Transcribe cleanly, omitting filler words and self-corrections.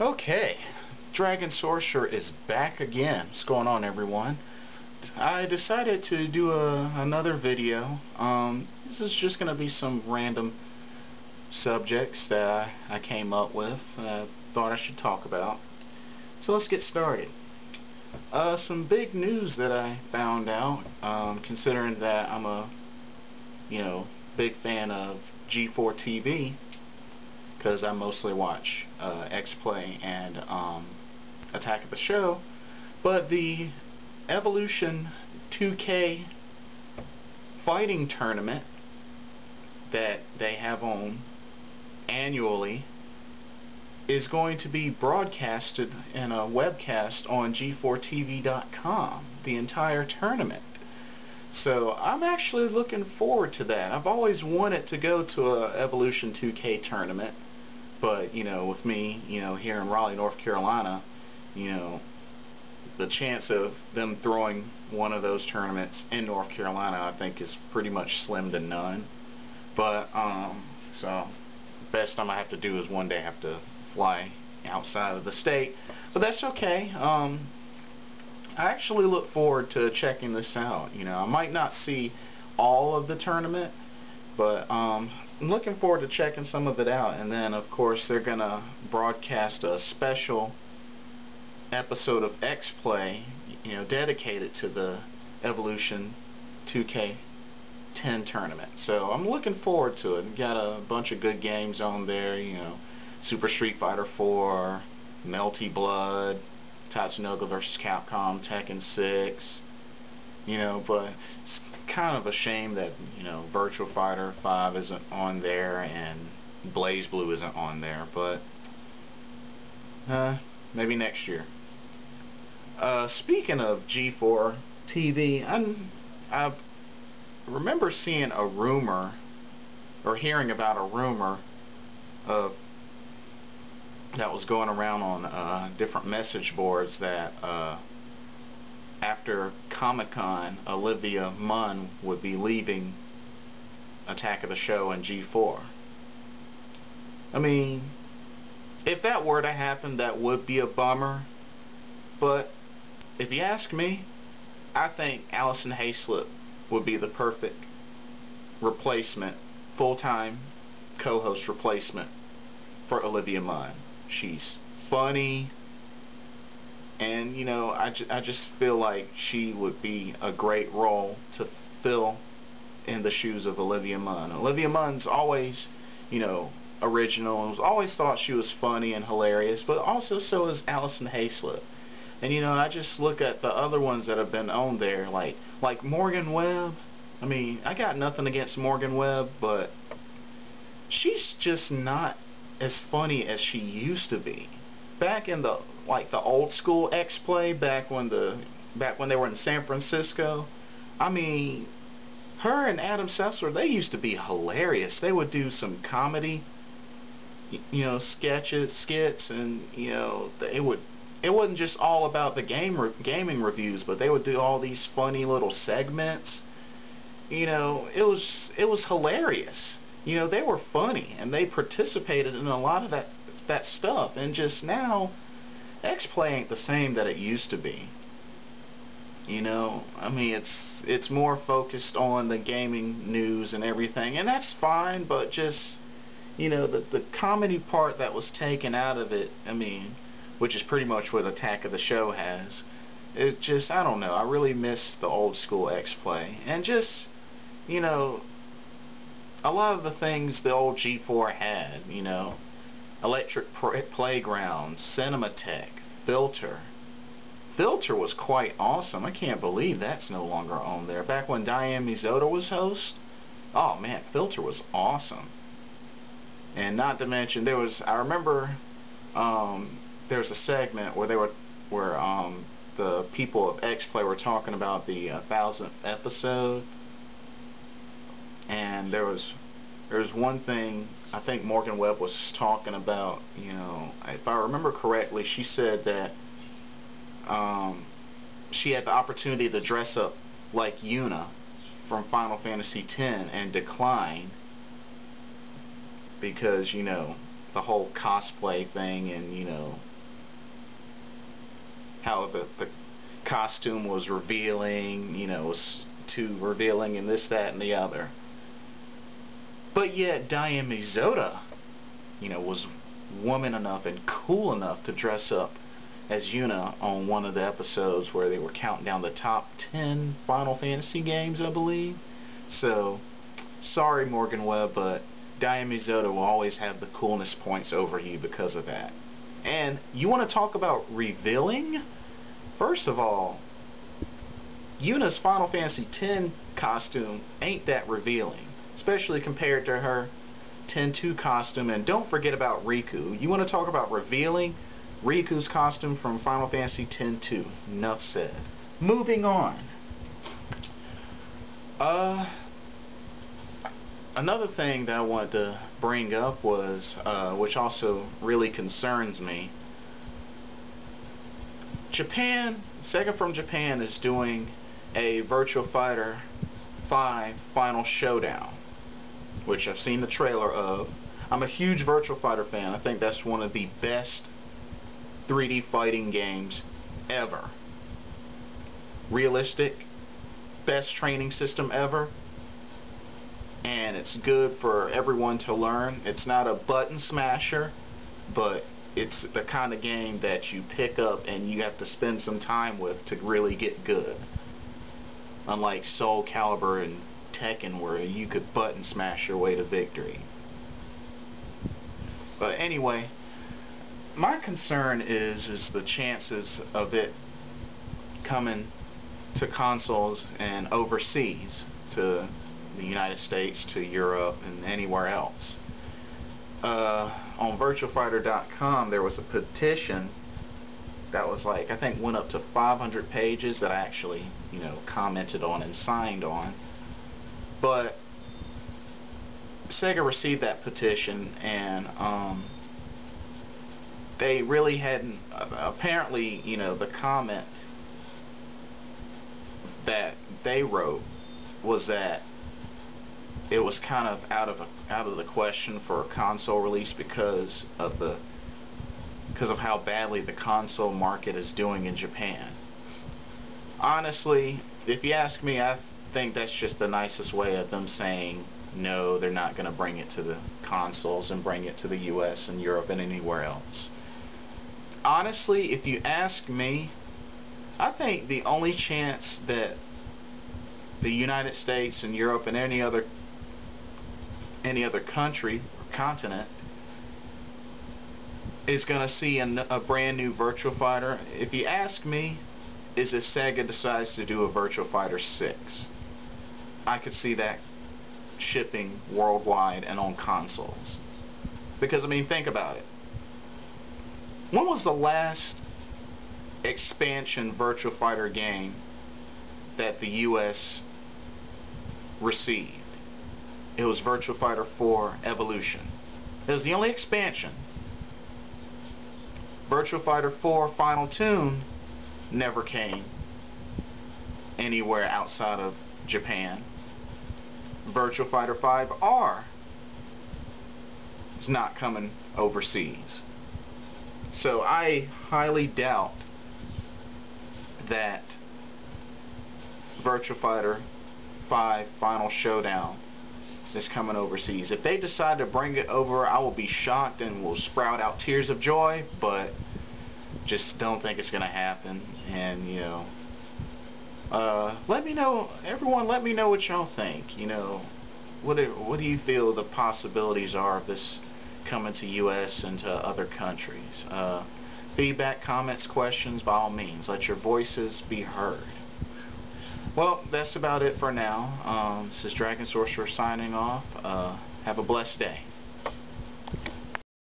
Okay, Dragon Sorcerer is back again. What's going on, everyone? I decided to do another video. This is just going to be some random subjects that I came up with and I thought I should talk about. So let's get started. Some big news that I found out, considering that I'm a big fan of G4 TV, because I mostly watch X-Play and Attack of the Show, but the Evolution 2K fighting tournament that they have on annually is going to be broadcasted in a webcast on g4tv.com, the entire tournament. So I'm actually looking forward to that. I've always wanted to go to a Evolution 2K tournament, but with me, here in Raleigh, North Carolina, the chance of them throwing one of those tournaments in North Carolina, I think, is pretty much slim to none. But so best I have to do is one day have to fly outside of the state, but that's okay. I actually look forward to checking this out. I might not see all of the tournament, but I'm looking forward to checking some of it out. And then, of course, they're gonna broadcast a special episode of X-Play, dedicated to the Evolution 2K10 tournament. So I'm looking forward to it. Got a bunch of good games on there. Super Street Fighter 4, Melty Blood, Tatsunoko vs. Capcom, Tekken 6, but it's kind of a shame that, Virtua Fighter 5 isn't on there and Blaze Blue isn't on there, but maybe next year. Speaking of G4 TV, I remember seeing a rumor, or hearing about a rumor of that was going around on different message boards that after Comic-Con, Olivia Munn would be leaving Attack of the Show and G4. I mean, if that were to happen, that would be a bummer, but if you ask me, I think Allison Hayslip would be the perfect replacement, full-time co-host replacement for Olivia Munn. She's funny, and I just feel like she would be a great role to fill in the shoes of Olivia Munn. Olivia Munn's always, original, and was always thought she was funny and hilarious, but also so is Allison Hayslip. And I just look at the other ones that have been on there, like Morgan Webb. I mean, I got nothing against Morgan Webb, but she's just not as funny as she used to be. Back in the old school X-Play, back when they were in San Francisco, I mean, her and Adam Sessler, they used to be hilarious. They would do some comedy, skits, and it wasn't just all about the gaming reviews, but they would do all these funny little segments. It was hilarious. They were funny, and they participated in a lot of that stuff. And just now, X-Play ain't the same that it used to be. I mean, it's more focused on the gaming news and everything, and that's fine. But just the comedy part that was taken out of it, I mean, which is pretty much what Attack of the Show has. It just, I don't know. I really miss the old school X-Play, and just a lot of the things the old G4 had, Electric Playground, Cinematech, Filter. Filter was quite awesome. I can't believe that's no longer on there. Back when Diane Mizota was host, oh man, Filter was awesome. And not to mention, I remember there was a segment where the people of X-Play were talking about the 1000th episode. And there was one thing I think Morgan Webb was talking about. If I remember correctly, she said that she had the opportunity to dress up like Yuna from Final Fantasy X and declined because the whole cosplay thing and how the costume was revealing, you know, was too revealing and this, that, and the other. But yet Diane Mizoda, you know, was woman enough and cool enough to dress up as Yuna on one of the episodes where they were counting down the top 10 Final Fantasy games, I believe. So, sorry Morgan Webb, but Diane Mizoda will always have the coolness points over you because of that. And you want to talk about revealing? First of all, Yuna's Final Fantasy X costume ain't that revealing, especially compared to her 10-2 costume. And don't forget about Riku. You want to talk about revealing? Riku's costume from Final Fantasy X-2. Enough said. Moving on. Another thing that I wanted to bring up was, which also really concerns me, Japan, Sega from Japan is doing a Virtua Fighter 5 Final Showdown, which I've seen the trailer of. I'm a huge Virtua Fighter fan. I think that's one of the best 3D fighting games ever. Realistic, best training system ever, and it's good for everyone to learn. It's not a button smasher, but it's the kind of game that you pick up and you have to spend some time with to really get good. Unlike Soul Calibur and Tekken, where you could button smash your way to victory. But anyway, my concern is the chances of it coming to consoles and overseas, to the United States, to Europe, and anywhere else. On VirtuaFighter.com there was a petition that was like, I think went up to 500 pages that I actually, you know, commented on and signed on. But Sega received that petition, and they really hadn't, apparently, you know, the comment that they wrote was that it was kind of out of the question for a console release because of how badly the console market is doing in Japan. Honestly, if you ask me, I think that's just the nicest way of them saying no, they're not going to bring it to the consoles and bring it to the US and Europe and anywhere else. Honestly, if you ask me, I think the only chance that the United States and Europe and any other country or continent is going to see a brand new Virtua Fighter, if you ask me, is if Sega decides to do a Virtua Fighter 6. I could see that shipping worldwide and on consoles. Because, I mean, think about it. When was the last expansion Virtua Fighter game that the US received? It was Virtua Fighter 4 Evolution. It was the only expansion. Virtua Fighter 4 Final Tune never came anywhere outside of Japan. Virtua Fighter 5R is not coming overseas. So I highly doubt that Virtua Fighter 5 Final Showdown is coming overseas. If they decide to bring it over, I will be shocked and will sprout out tears of joy, but just don't think it's going to happen. And, you know, let me know, everyone, let me know what y'all think. You know, what do you feel the possibilities are of this coming to US and to other countries? Feedback, comments, questions, by all means, let your voices be heard. Well, that's about it for now. This is Dragon Sorcerer signing off. Have a blessed day.